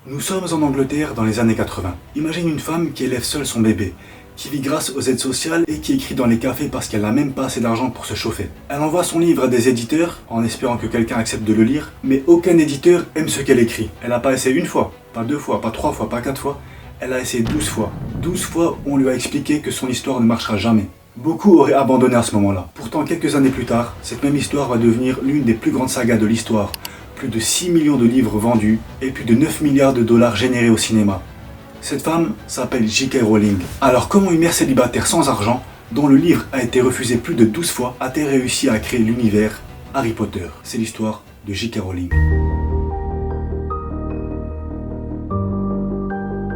Nous sommes en Angleterre dans les années 80. Imagine une femme qui élève seule son bébé, qui vit grâce aux aides sociales et qui écrit dans les cafés parce qu'elle n'a même pas assez d'argent pour se chauffer. Elle envoie son livre à des éditeurs en espérant que quelqu'un accepte de le lire, mais aucun éditeur aime ce qu'elle écrit. Elle n'a pas essayé une fois, pas deux fois, pas trois fois, pas quatre fois, elle a essayé 12 fois. 12 fois où on lui a expliqué que son histoire ne marchera jamais. Beaucoup auraient abandonné à ce moment-là. Pourtant, quelques années plus tard, cette même histoire va devenir l'une des plus grandes sagas de l'histoire. Plus de 6 millions de livres vendus et plus de 9 milliards de dollars générés au cinéma. Cette femme s'appelle J.K. Rowling. Alors comment une mère célibataire sans argent, dont le livre a été refusé plus de 12 fois, a-t-elle réussi à créer l'univers Harry Potter? C'est l'histoire de J.K. Rowling.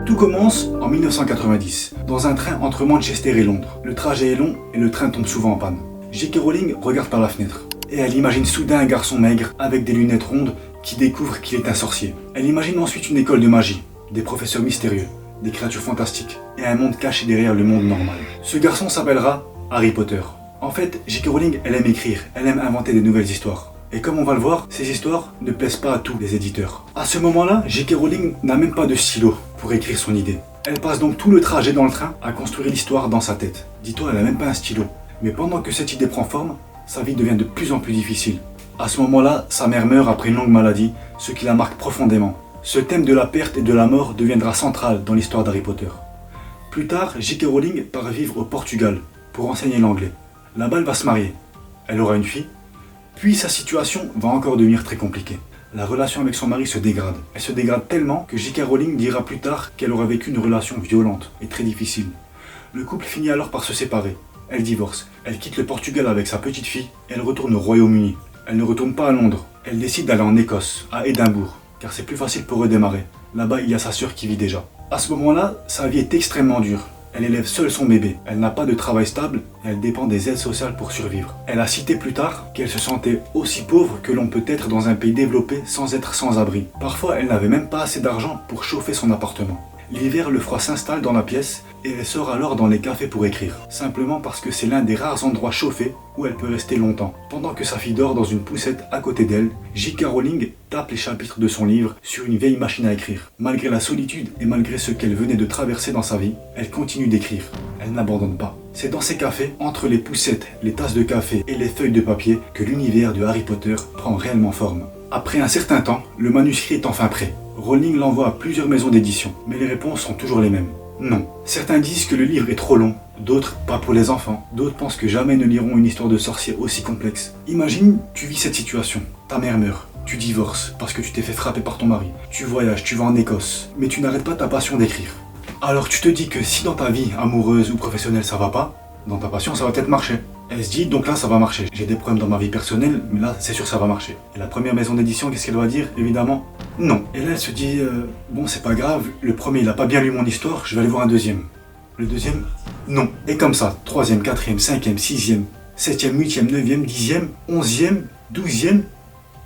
Tout commence en 1990, dans un train entre Manchester et Londres. Le trajet est long et le train tombe souvent en panne. J.K. Rowling regarde par la fenêtre. Et elle imagine soudain un garçon maigre avec des lunettes rondes qui découvre qu'il est un sorcier. Elle imagine ensuite une école de magie, des professeurs mystérieux, des créatures fantastiques et un monde caché derrière le monde normal. Ce garçon s'appellera Harry Potter. En fait, J.K. Rowling, elle aime écrire, elle aime inventer des nouvelles histoires. Et comme on va le voir, ces histoires ne plaisent pas à tous les éditeurs. À ce moment-là, J.K. Rowling n'a même pas de stylo pour écrire son idée. Elle passe donc tout le trajet dans le train à construire l'histoire dans sa tête. Dis-toi, elle n'a même pas un stylo. Mais pendant que cette idée prend forme, sa vie devient de plus en plus difficile. À ce moment-là, sa mère meurt après une longue maladie, ce qui la marque profondément. Ce thème de la perte et de la mort deviendra central dans l'histoire d'Harry Potter. Plus tard, J.K. Rowling part vivre au Portugal pour enseigner l'anglais. Là-bas, elle va se marier. Elle aura une fille. Puis sa situation va encore devenir très compliquée. La relation avec son mari se dégrade. Elle se dégrade tellement que J.K. Rowling dira plus tard qu'elle aura vécu une relation violente et très difficile. Le couple finit alors par se séparer. Elle divorce, elle quitte le Portugal avec sa petite fille et elle retourne au Royaume-Uni. Elle ne retourne pas à Londres, elle décide d'aller en Écosse, à Édimbourg, car c'est plus facile pour redémarrer. Là-bas, il y a sa sœur qui vit déjà. À ce moment-là, sa vie est extrêmement dure. Elle élève seule son bébé, elle n'a pas de travail stable et elle dépend des aides sociales pour survivre. Elle a cité plus tard qu'elle se sentait aussi pauvre que l'on peut être dans un pays développé sans être sans abri. Parfois, elle n'avait même pas assez d'argent pour chauffer son appartement. L'hiver, le froid s'installe dans la pièce et elle sort alors dans les cafés pour écrire. Simplement parce que c'est l'un des rares endroits chauffés où elle peut rester longtemps. Pendant que sa fille dort dans une poussette à côté d'elle, J.K. Rowling tape les chapitres de son livre sur une vieille machine à écrire. Malgré la solitude et malgré ce qu'elle venait de traverser dans sa vie, elle continue d'écrire. Elle n'abandonne pas. C'est dans ces cafés, entre les poussettes, les tasses de café et les feuilles de papier, que l'univers de Harry Potter prend réellement forme. Après un certain temps, le manuscrit est enfin prêt. Rowling l'envoie à plusieurs maisons d'édition, mais les réponses sont toujours les mêmes. Non. Certains disent que le livre est trop long, d'autres pas pour les enfants, d'autres pensent que jamais ne liront une histoire de sorcier aussi complexe. Imagine, tu vis cette situation, ta mère meurt, tu divorces parce que tu t'es fait frapper par ton mari, tu voyages, tu vas en Écosse, mais tu n'arrêtes pas ta passion d'écrire. Alors tu te dis que si dans ta vie amoureuse ou professionnelle ça va pas, dans ta passion ça va peut-être marcher. Elle se dit donc là ça va marcher. J'ai des problèmes dans ma vie personnelle, mais là c'est sûr que ça va marcher. Et la première maison d'édition, qu'est-ce qu'elle va dire? Évidemment, non. Et là elle se dit bon c'est pas grave, le premier il a pas bien lu mon histoire, je vais aller voir un deuxième. Le deuxième, non. Et comme ça, troisième, quatrième, cinquième, sixième, septième, huitième, neuvième, dixième, onzième, douzième,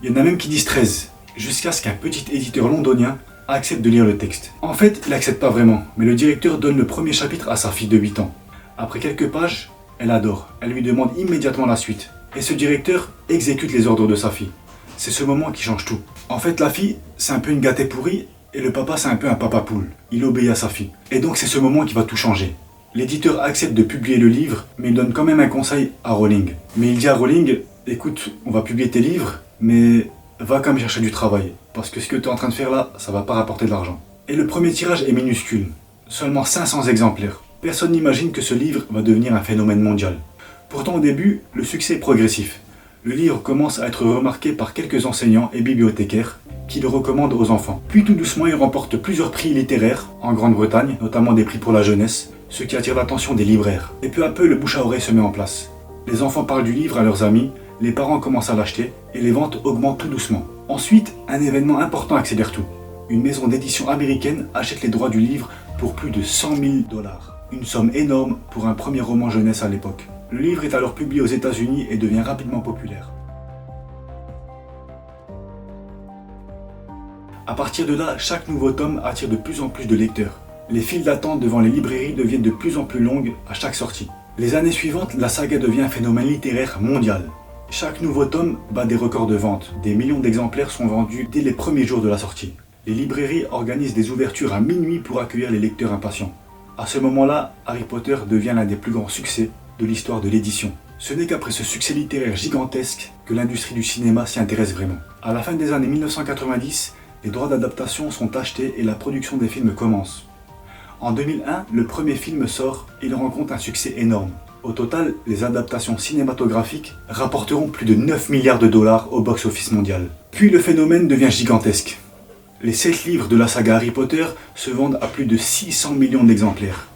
il y en a même qui disent 13. Jusqu'à ce qu'un petit éditeur londonien accepte de lire le texte. En fait, il n'accepte pas vraiment, mais le directeur donne le premier chapitre à sa fille de 8 ans. Après quelques pages, elle adore, elle lui demande immédiatement la suite. Et ce directeur exécute les ordres de sa fille. C'est ce moment qui change tout. En fait, la fille, c'est un peu une gâtée pourrie, et le papa, c'est un peu un papa poule. Il obéit à sa fille. Et donc c'est ce moment qui va tout changer. L'éditeur accepte de publier le livre, mais il donne quand même un conseil à Rowling. Mais il dit à Rowling, écoute, on va publier tes livres, mais va quand même chercher du travail. Parce que ce que tu es en train de faire là, ça va pas rapporter de l'argent. Et le premier tirage est minuscule. Seulement 500 exemplaires. Personne n'imagine que ce livre va devenir un phénomène mondial. Pourtant au début, le succès est progressif. Le livre commence à être remarqué par quelques enseignants et bibliothécaires qui le recommandent aux enfants. Puis tout doucement, il remporte plusieurs prix littéraires en Grande-Bretagne, notamment des prix pour la jeunesse, ce qui attire l'attention des libraires. Et peu à peu, le bouche à oreille se met en place. Les enfants parlent du livre à leurs amis, les parents commencent à l'acheter et les ventes augmentent tout doucement. Ensuite, un événement important accélère tout. Une maison d'édition américaine achète les droits du livre pour plus de 100 000 $. Une somme énorme pour un premier roman jeunesse à l'époque. Le livre est alors publié aux États-Unis et devient rapidement populaire. À partir de là, chaque nouveau tome attire de plus en plus de lecteurs. Les files d'attente devant les librairies deviennent de plus en plus longues à chaque sortie. Les années suivantes, la saga devient un phénomène littéraire mondial. Chaque nouveau tome bat des records de vente. Des millions d'exemplaires sont vendus dès les premiers jours de la sortie. Les librairies organisent des ouvertures à minuit pour accueillir les lecteurs impatients. À ce moment-là, Harry Potter devient l'un des plus grands succès de l'histoire de l'édition. Ce n'est qu'après ce succès littéraire gigantesque que l'industrie du cinéma s'y intéresse vraiment. À la fin des années 1990, les droits d'adaptation sont achetés et la production des films commence. En 2001, le premier film sort et il rencontre un succès énorme. Au total, les adaptations cinématographiques rapporteront plus de 9 milliards de dollars au box-office mondial. Puis le phénomène devient gigantesque. Les 7 livres de la saga Harry Potter se vendent à plus de 600 millions d'exemplaires,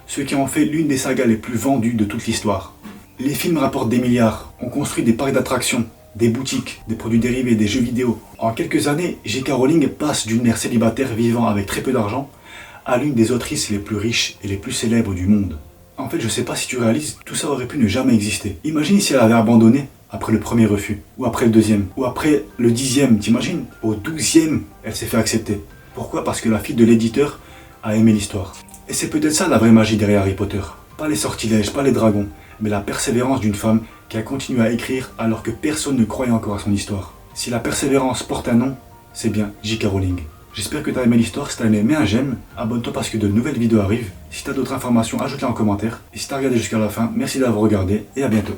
ce qui en fait l'une des sagas les plus vendues de toute l'histoire. Les films rapportent des milliards, on construit des parcs d'attractions, des boutiques, des produits dérivés, des jeux vidéo. En quelques années, J.K. Rowling passe d'une mère célibataire vivant avec très peu d'argent à l'une des autrices les plus riches et les plus célèbres du monde. En fait, je sais pas si tu réalises, tout ça aurait pu ne jamais exister. Imagine si elle avait abandonné après le premier refus, ou après le deuxième, ou après le 10e, t'imagines? Au 12e, elle s'est fait accepter. Pourquoi? Parce que la fille de l'éditeur a aimé l'histoire. Et c'est peut-être ça la vraie magie derrière Harry Potter. Pas les sortilèges, pas les dragons, mais la persévérance d'une femme qui a continué à écrire alors que personne ne croyait encore à son histoire. Si la persévérance porte un nom, c'est bien J.K. Rowling. J'espère que tu as aimé l'histoire. Si tu as aimé, mets un j'aime, abonne-toi parce que de nouvelles vidéos arrivent. Si tu as d'autres informations, ajoute-les en commentaire. Et si tu as regardé jusqu'à la fin, merci d'avoir regardé et à bientôt.